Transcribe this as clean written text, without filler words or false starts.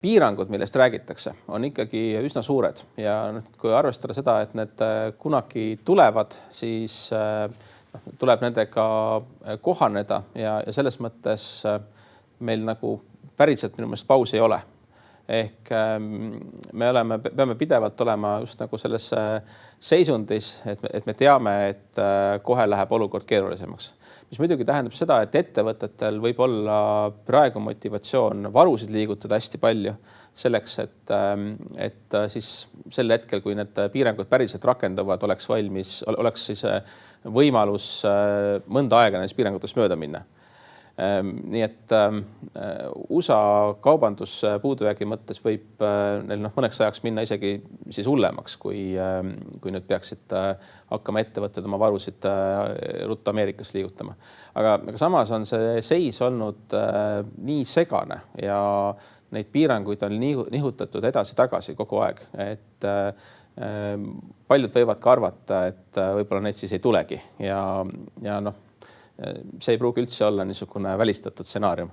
Piirangud, millest räägitakse, on ikkagi üsna suured ja kui arvestada seda, et need kunagi tulevad, siis tuleb nendega kohaneda ja selles mõttes meil nagu päriselt minu meelest pausi ei ole. Ehk me peame pidevalt olema just nagu selles seisundis, et me teame, et kohe läheb olukord keerulisemaks. Mis muidugi tähendab seda, et ettevõtetel võib olla praegu motivatsioon varusid liigutada hästi palju selleks, et siis sel hetkel, kui need piirangud päriselt rakenduvad, oleks siis võimalus mõnda aega nendest piirangutest mööda minna. Nii et USA kaubandus puudujäägi mõttes võib neil mõneks ajaks minna isegi siis hullemaks, kui nüüd peaksid hakkama ettevõtted oma varusid ruttu Ameerikas liigutama. Aga samas on see seis olnud nii segane ja neid piiranguid on nihutatud edasi-tagasi kogu aeg, et paljud võivad ka arvata, et võib-olla neid siis ei tulegi ja see ei pruugi üldse olla niisugune välistatud stsenaarium.